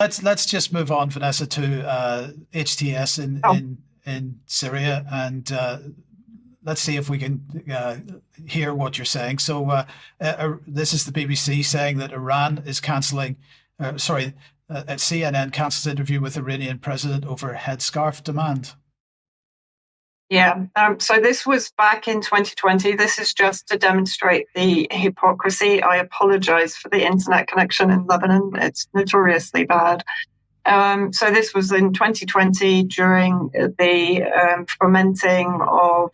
Let's just move on, Vanessa, to HTS in Syria, and let's see if we can hear what you're saying. So this is the BBC saying that Iran is cancelling. CNN cancels interview with Iranian president over headscarf demand. Yeah, so this was back in 2020. This is just to demonstrate the hypocrisy. I apologize for the internet connection in Lebanon. It's notoriously bad. So this was in 2020 during the fomenting of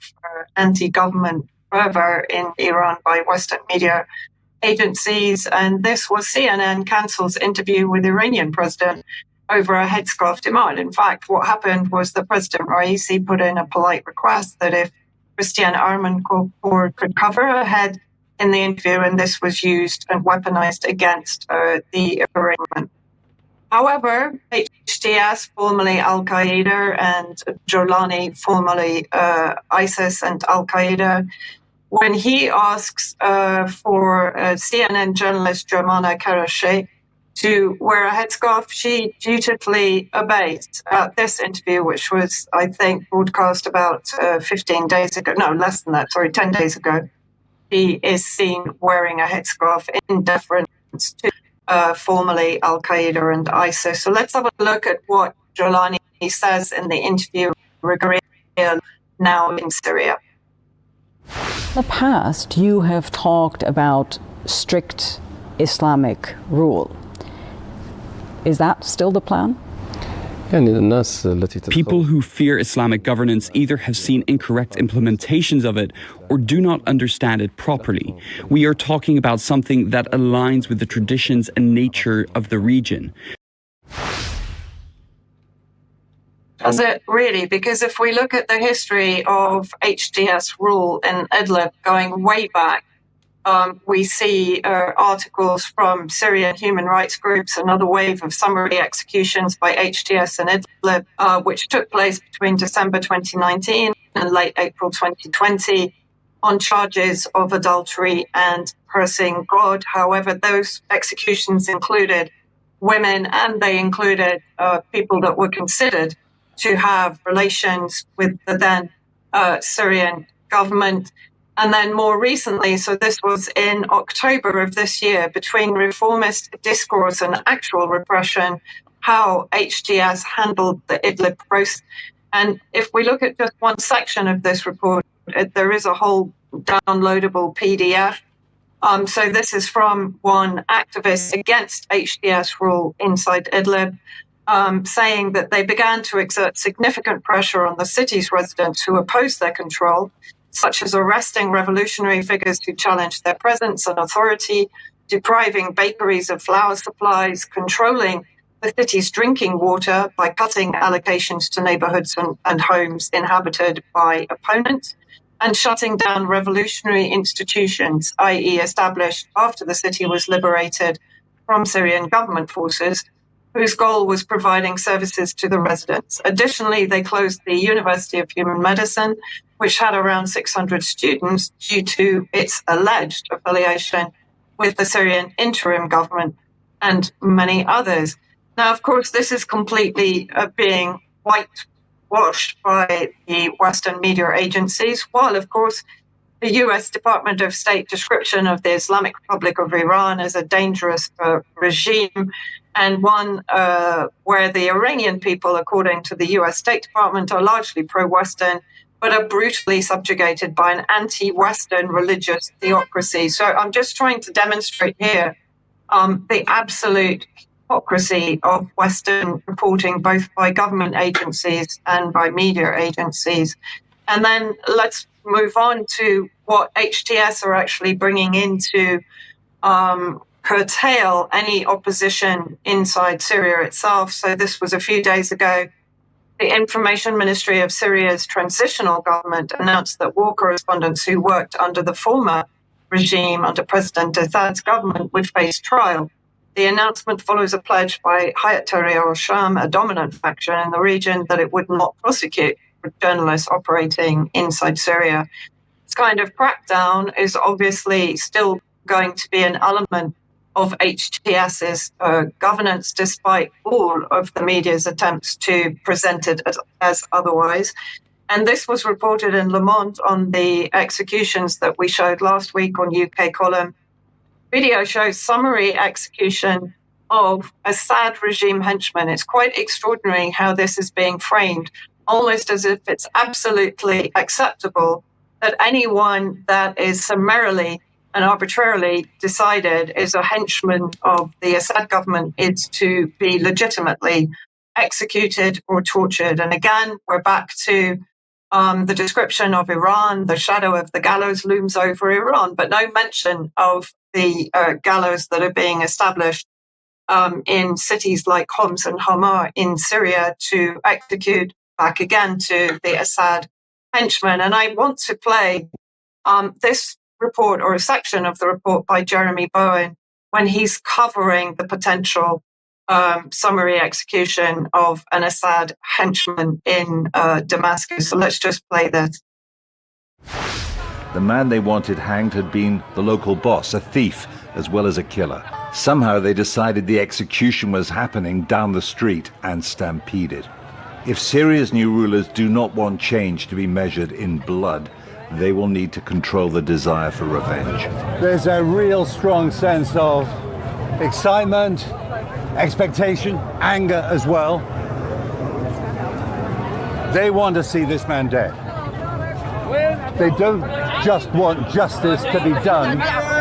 anti-government fervor in Iran by Western media agencies. And this was CNN cancels interview with Iranian president over a headscarf demand. In fact, what happened was that President Raisi put in a polite request that if Christiane Armancourt could cover her head in the interview, and this was used and weaponized against the Iranian. However, HTS, formerly Al-Qaeda, and Jolani, formerly ISIS and Al-Qaeda, when he asks for CNN journalist Germana Karashi to wear a headscarf, she dutifully obeys. This interview, which was, I think, broadcast about 15 days ago, no, less than that, sorry, 10 days ago, he is seen wearing a headscarf in deference to formerly Al-Qaeda and ISIS. So let's have a look at what Jolani says in the interview regarding now in Syria. In the past, you have talked about strict Islamic rule. Is that still the plan? People who fear Islamic governance either have seen incorrect implementations of it or do not understand it properly. We are talking about something that aligns with the traditions and nature of the region. Does it really? Because if we look at the history of HTS rule in Idlib going way back, we see articles from Syrian human rights groups, another wave of summary executions by HTS in Idlib, which took place between December 2019 and late April 2020 on charges of adultery and cursing God. However, those executions included women, and they included people that were considered to have relations with the then Syrian government. And then more recently, so this was in October of this year, between reformist discourse and actual repression, how HTS handled the Idlib process. And if we look at just one section of this report, there is a whole downloadable PDF. So this is from one activist against HTS rule inside Idlib, saying that they began to exert significant pressure on the city's residents who opposed their control, such as arresting revolutionary figures who challenged their presence and authority, depriving bakeries of flour supplies, controlling the city's drinking water by cutting allocations to neighborhoods and homes inhabited by opponents, and shutting down revolutionary institutions, i.e. established after the city was liberated from Syrian government forces, whose goal was providing services to the residents. Additionally, they closed the University of Human Medicine, which had around 600 students due to its alleged affiliation with the Syrian interim government and many others. Now, of course, this is completely being whitewashed by the Western media agencies, while, of course, the US Department of State description of the Islamic Republic of Iran as a dangerous regime, and one where the Iranian people, according to the US State Department, are largely pro-Western, but are brutally subjugated by an anti-Western religious theocracy. So I'm just trying to demonstrate here the absolute hypocrisy of Western reporting, both by government agencies and by media agencies. And then let's move on to what HTS are actually bringing in to curtail any opposition inside Syria itself. So this was a few days ago. The Information Ministry of Syria's transitional government announced that war correspondents who worked under the former regime under President Assad's government would face trial. The announcement follows a pledge by Hayat Tahrir al-Sham, a dominant faction in the region, that it would not prosecute journalists operating inside Syria. This kind of crackdown is obviously still going to be an element of HTS's governance, despite all of the media's attempts to present it as otherwise. And this was reported in Le Monde on the executions that we showed last week on UK Column. Video shows summary execution of Assad regime henchmen. It's quite extraordinary how this is being framed, almost as if it's absolutely acceptable that anyone that is summarily and arbitrarily decided is a henchman of the Assad government is to be legitimately executed or tortured. And again, we're back to the description of Iran. The shadow of the gallows looms over Iran, but no mention of the gallows that are being established in cities like Homs and Hama in Syria to execute back again to the Assad henchmen. And I want to play this report, or a section of the report, by Jeremy Bowen when he's covering the potential summary execution of an Assad henchman in Damascus. So let's just play this. The man they wanted hanged had been the local boss, a thief, as well as a killer. Somehow they decided the execution was happening down the street and stampeded. If Syria's new rulers do not want change to be measured in blood, they will need to control the desire for revenge. There's a real strong sense of excitement, expectation, anger as well. They want to see this man dead. They don't just want justice to be done,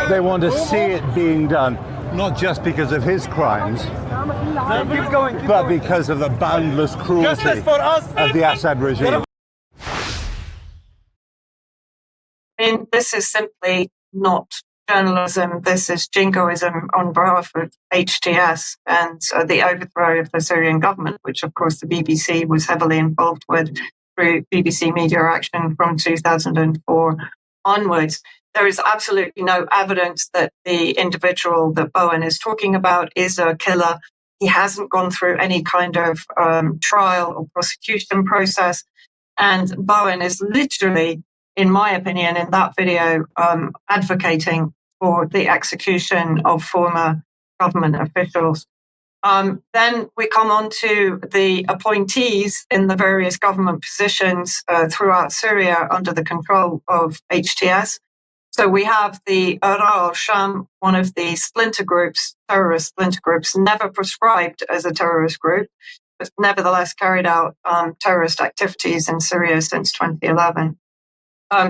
they want to see it being done, not just because of his crimes, but because of the boundless cruelty of the Assad regime. And this is simply not journalism. This is jingoism on behalf of HTS and the overthrow of the Syrian government, which, of course, the BBC was heavily involved with through BBC Media Action from 2004 onwards. There is absolutely no evidence that the individual that Bowen is talking about is a killer. He hasn't gone through any kind of trial or prosecution process. And Bowen is literally, in my opinion, in that video, advocating for the execution of former government officials. Then we come on to the appointees in the various government positions throughout Syria under the control of HTS. So we have the Ara al-Sham, one of the splinter groups, terrorist splinter groups, never prescribed as a terrorist group, but nevertheless carried out terrorist activities in Syria since 2011.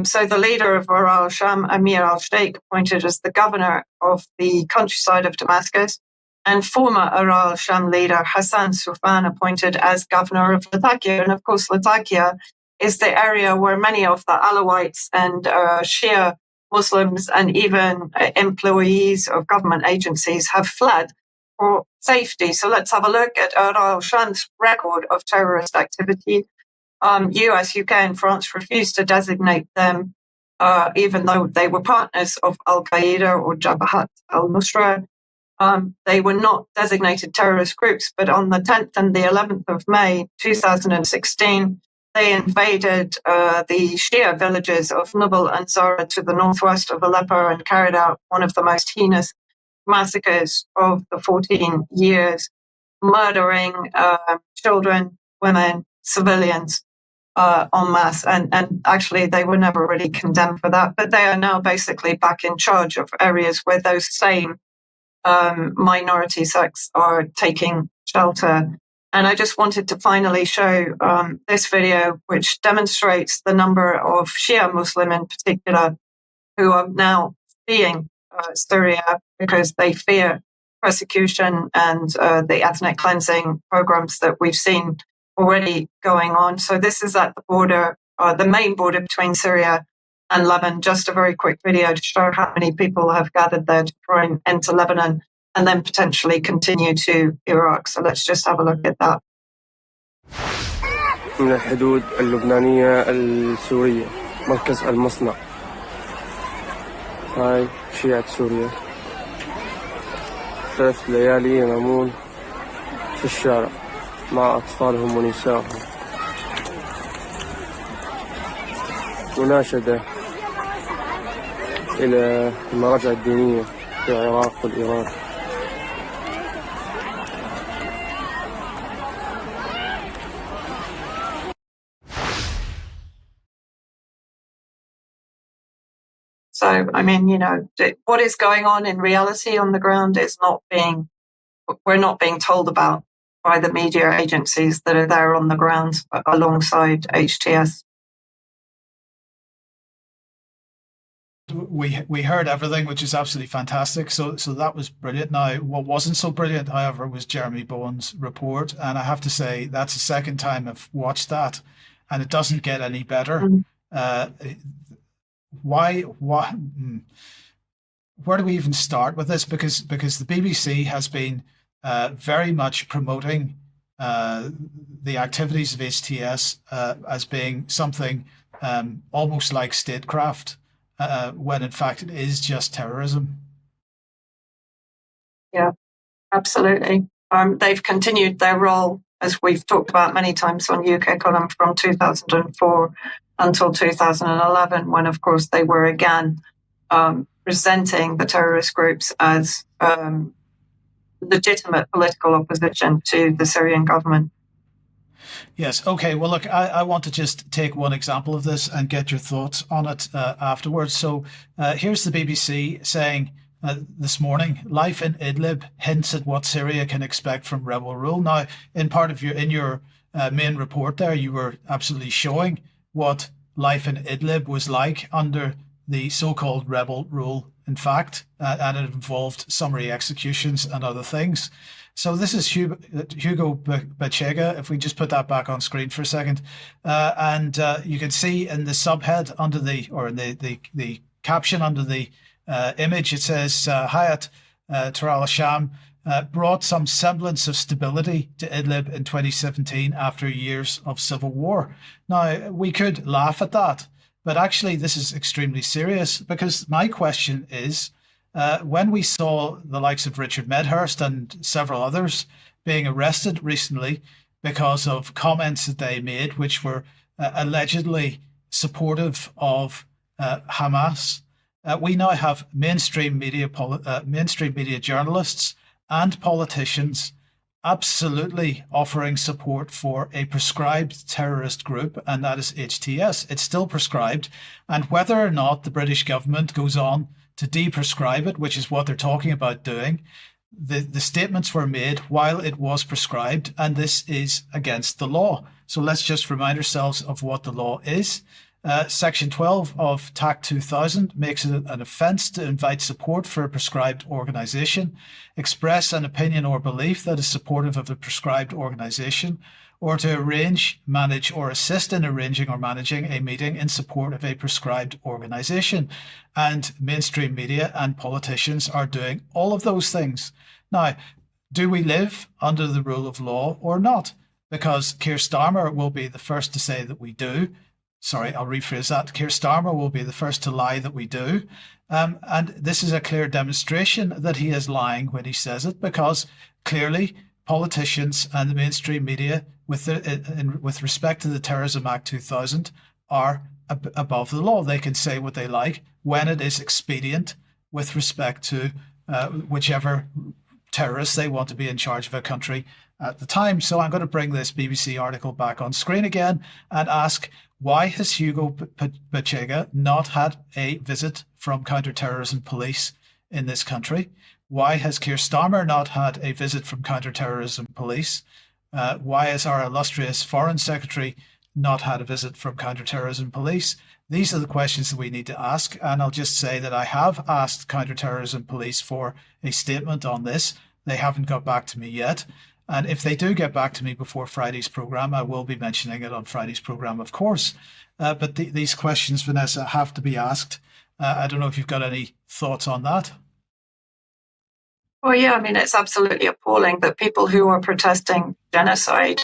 So the leader of Ara al-Sham, Amir al-Sheikh, appointed as the governor of the countryside of Damascus, and former Ara al-Sham leader Hassan Soufan appointed as governor of Latakia. And of course, Latakia is the area where many of the Alawites and Shia Muslims and even employees of government agencies have fled for safety. So let's have a look at Ara al-Sham's record of terrorist activity. US, UK, and France refused to designate them, even though they were partners of Al-Qaeda or Jabhat al-Nusra. They were not designated terrorist groups, but on the 10th and the 11th of May 2016, they invaded the Shia villages of Nubal and Zara to the northwest of Aleppo and carried out one of the most heinous massacres of the 14 years, murdering children, women, civilians en masse. And actually, they were never really condemned for that, but they are now basically back in charge of areas where those same minority sects are taking shelter. And I just wanted to finally show this video, which demonstrates the number of Shia Muslim in particular who are now fleeing Syria because they fear persecution and the ethnic cleansing programs that we've seen already going on. So this is at the border, the main border between Syria and Lebanon. Just a very quick video to show how many people have gathered there to try and enter Lebanon and then potentially continue to Iraq. So let's just have a look at that. من الحدود اللبنانية السورية مركز المصنع. هاي شيعة سوريا. 3 ليالي ينامون في الشارع مع أطفالهم ونسائهم. مناشدة إلى المراجع الدينية في العراق والإيران. So, I mean, what is going on in reality on the ground is we're not being told about by the media agencies that are there on the ground alongside HTS. We heard everything, which is absolutely fantastic. So that was brilliant. Now, what wasn't so brilliant, however, was Jeremy Bowen's report, and I have to say that's the second time I've watched that, and it doesn't get any better. Why? Where do we even start with this? Because the BBC has been very much promoting the activities of HTS as being something almost like statecraft. When in fact it is just terrorism. Yeah, absolutely. They've continued their role, as we've talked about many times on UK Column, from 2004 until 2011, when, of course, they were again presenting the terrorist groups as legitimate political opposition to the Syrian government. Yes. Okay. Well, look, I want to just take one example of this and get your thoughts on it afterwards. So here's the BBC saying this morning, life in Idlib hints at what Syria can expect from rebel rule. Now, in your main report there, you were absolutely showing what life in Idlib was like under the so-called rebel rule, in fact, and it involved summary executions and other things. So this is Hugo Bachega, if we just put that back on screen for a second. And you can see in the subhead under the caption under the image, it says Hayat Tahrir al-Sham brought some semblance of stability to Idlib in 2017 after years of civil war. Now, we could laugh at that, but actually this is extremely serious, because my question is, when we saw the likes of Richard Medhurst and several others being arrested recently because of comments that they made, which were allegedly supportive of Hamas, we now have mainstream media journalists and politicians absolutely offering support for a prescribed terrorist group, and that is HTS. It's still prescribed, and whether or not the British government goes on to deprescribe it, which is what they're talking about doing, the statements were made while it was prescribed, and this is against the law. So let's just remind ourselves of what the law is. Section 12 of TAC 2000 makes it an offence to invite support for a prescribed organisation, express an opinion or belief that is supportive of a prescribed organisation, or to arrange, manage, or assist in arranging or managing a meeting in support of a prescribed organisation. And mainstream media and politicians are doing all of those things. Now, do we live under the rule of law or not? Because Keir Starmer will be the first to say that we do. Sorry, I'll rephrase that. Keir Starmer will be the first to lie that we do. And this is a clear demonstration that he is lying when he says it, because clearly politicians and the mainstream media, with respect to the Terrorism Act 2000, are above the law. They can say what they like when it is expedient with respect to whichever terrorists they want to be in charge of a country at the time. So I'm going to bring this BBC article back on screen again and ask, why has Hugo Bachega not had a visit from counter-terrorism police in this country? Why has Keir Starmer not had a visit from counter-terrorism police? Why has our illustrious Foreign Secretary not had a visit from counter-terrorism police? These are the questions that we need to ask. And I'll just say that I have asked counter-terrorism police for a statement on this. They haven't got back to me yet. And if they do get back to me before Friday's programme, I will be mentioning it on Friday's programme, of course. But these questions, Vanessa, have to be asked. I don't know if you've got any thoughts on that. Well, yeah, I mean, it's absolutely appalling that people who are protesting genocide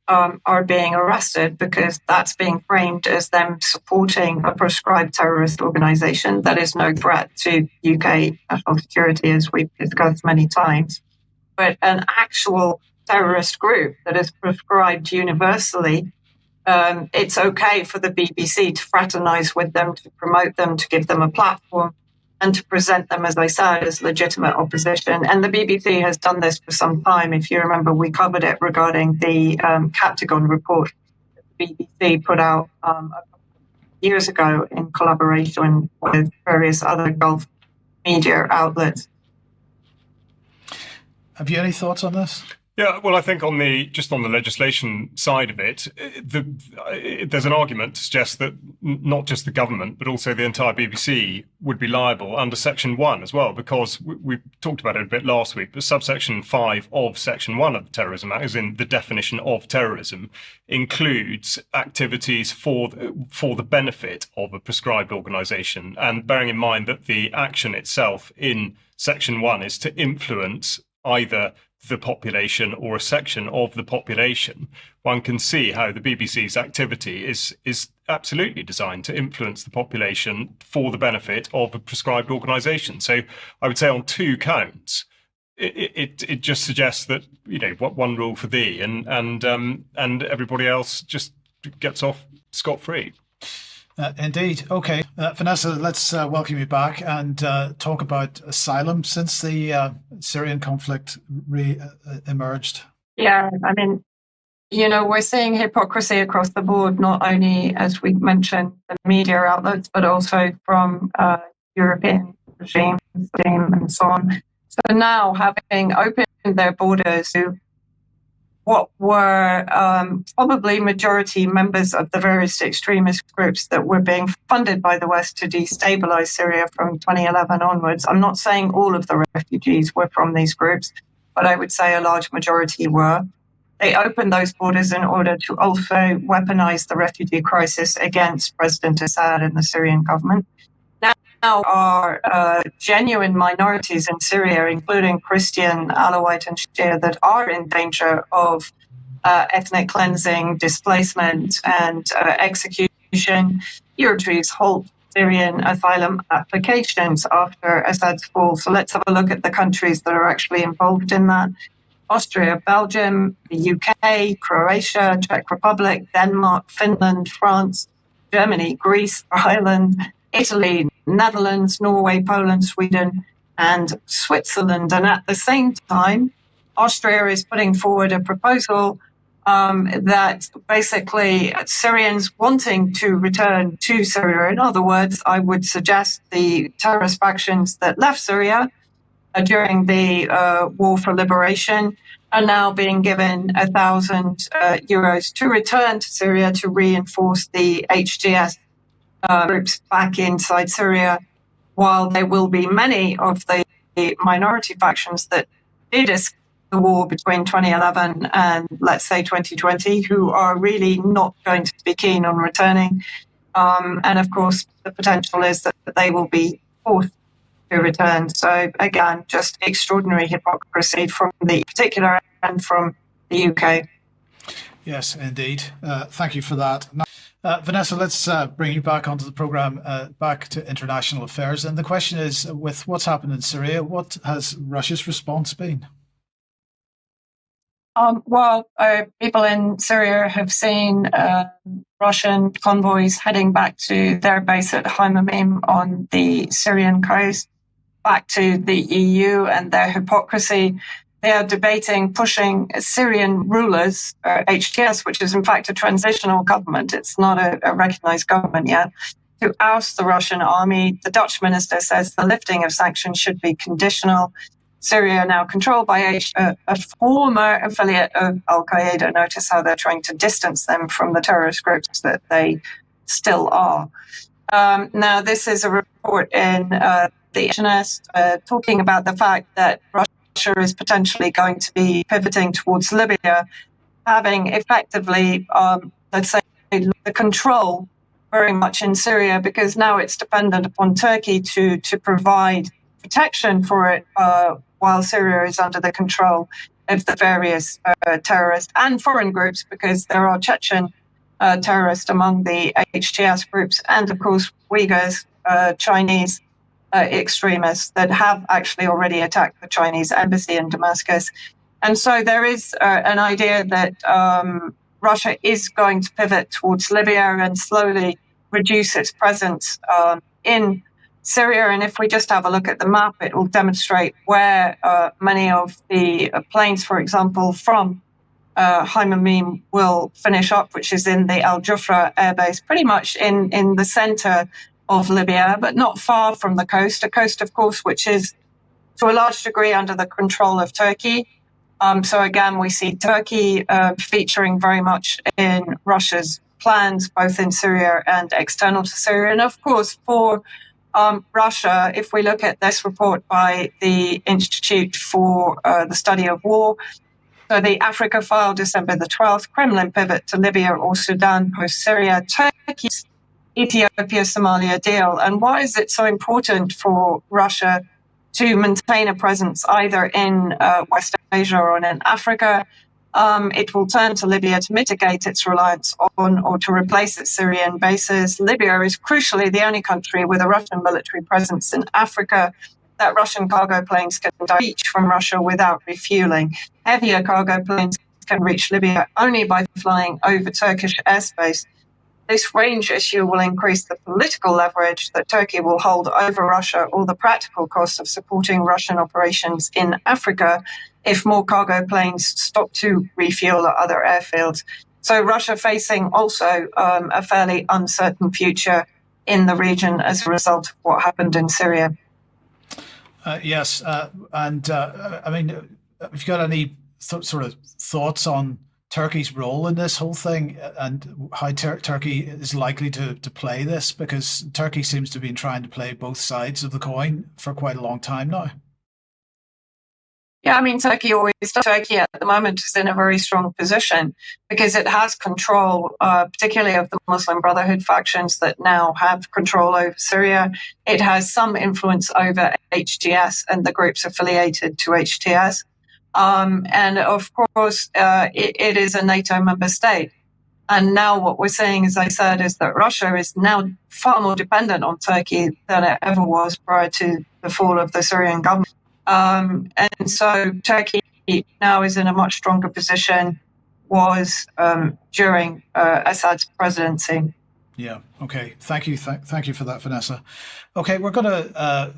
are being arrested, because that's being framed as them supporting a prescribed terrorist organisation that is no threat to UK national security, as we've discussed many times. But an actual terrorist group that is prescribed universally, it's okay for the BBC to fraternise with them, to promote them, to give them a platform, and to present them, as I said, as legitimate opposition. And the BBC has done this for some time. If you remember, we covered it regarding the Captagon report that the BBC put out years ago in collaboration with various other Gulf media outlets. Have you any thoughts on this? Yeah, well, I think on the legislation side of it, there's an argument to suggest that not just the government, but also the entire BBC would be liable under Section 1 as well, because we talked about it a bit last week, but subsection 5 of Section 1 of the Terrorism Act, as in the definition of terrorism, includes activities for the benefit of a prescribed organisation. And bearing in mind that the action itself in Section 1 is to influence either the population or a section of the population, one can see how the BBC's activity is absolutely designed to influence the population for the benefit of a prescribed organisation. So I would say on two counts, it just suggests that, you know, what one rule for thee and everybody else just gets off scot-free. Indeed. Okay. Vanessa, let's welcome you back and talk about asylum since the Syrian conflict emerged. Yeah, I mean, you know, we're seeing hypocrisy across the board, not only, as we mentioned, the media outlets, but also from European regimes and so on. So now, having opened their borders to what were probably majority members of the various extremist groups that were being funded by the West to destabilize Syria from 2011 onwards. I'm not saying all of the refugees were from these groups, but I would say a large majority were. They opened those borders in order to also weaponize the refugee crisis against President Assad and the Syrian government. Now are genuine minorities in Syria, including Christian, Alawite and Shia, that are in danger of ethnic cleansing, displacement and execution. Europe's halt Syrian asylum applications after Assad's fall. So let's have a look at the countries that are actually involved in that. Austria, Belgium, the UK, Croatia, Czech Republic, Denmark, Finland, France, Germany, Greece, Ireland, Italy, Netherlands, Norway, Poland, Sweden, and Switzerland. And at the same time, Austria is putting forward a proposal that basically Syrians wanting to return to Syria. In other words, I would suggest the terrorist factions that left Syria during the War for Liberation are now being given €1,000 to return to Syria to reinforce the HTS groups back inside Syria, while there will be many of the minority factions that did escape the war between 2011 and, let's say, 2020, who are really not going to be keen on returning. And, of course, the potential is that they will be forced to return. So, again, just extraordinary hypocrisy from the particular and from the UK. Yes, indeed. Thank you for that. Now, Vanessa, let's bring you back onto the programme, back to international affairs. And the question is, with what's happened in Syria, what has Russia's response been? People in Syria have seen Russian convoys heading back to their base at Hymamim on the Syrian coast, back to the EU and their hypocrisy. They are debating pushing Syrian rulers, HTS, which is in fact a transitional government. It's not a recognized government yet, to oust the Russian army. The Dutch minister says the lifting of sanctions should be conditional. Syria now controlled by a former affiliate of Al-Qaeda. Notice how they're trying to distance them from the terrorist groups that they still are. Now, this is a report in the HTS talking about the fact that Russia is potentially going to be pivoting towards Libya, having effectively, let's say, the control very much in Syria, because now it's dependent upon Turkey to provide protection for it while Syria is under the control of the various terrorist and foreign groups, because there are Chechen terrorists among the HTS groups, and of course Uyghurs, Chinese extremists that have actually already attacked the Chinese embassy in Damascus. And so there is an idea that Russia is going to pivot towards Libya and slowly reduce its presence in Syria. And if we just have a look at the map, it will demonstrate where many of the planes, for example, from Hamamim will finish up, which is in the Al Jufra airbase, pretty much in the center of Libya, but not far from the coast. A coast, of course, which is to a large degree under the control of Turkey. So again, we see Turkey featuring very much in Russia's plans, both in Syria and external to Syria. And of course, for Russia, if we look at this report by the Institute for the Study of War, so the Africa file, December the 12th, Kremlin pivot to Libya or Sudan post-Syria, Turkey's Ethiopia-Somalia deal. And why is it so important for Russia to maintain a presence either in West Asia or in Africa? It will turn to Libya to mitigate its reliance on or to replace its Syrian bases. Libya is crucially the only country with a Russian military presence in Africa that Russian cargo planes can reach from Russia without refueling. Heavier cargo planes can reach Libya only by flying over Turkish airspace. This range issue will increase the political leverage that Turkey will hold over Russia or the practical cost of supporting Russian operations in Africa if more cargo planes stop to refuel at other airfields. So Russia facing also a fairly uncertain future in the region as a result of what happened in Syria. Yes, and I mean, have you got any sort of thoughts on Turkey's role in this whole thing and how Turkey is likely to play this? Because Turkey seems to be trying to play both sides of the coin for quite a long time now. Yeah, I mean, Turkey always does. Turkey at the moment is in a very strong position because it has control, particularly of the Muslim Brotherhood factions that now have control over Syria. It has some influence over HTS and the groups affiliated to HTS. And of course, it is a NATO member state. And now what we're seeing, as I said, is that Russia is now far more dependent on Turkey than it ever was prior to the fall of the Syrian government. And so Turkey now is in a much stronger position, was during Assad's presidency. Yeah. Okay. Thank you. Thank you for that, Vanessa. Okay, we're going to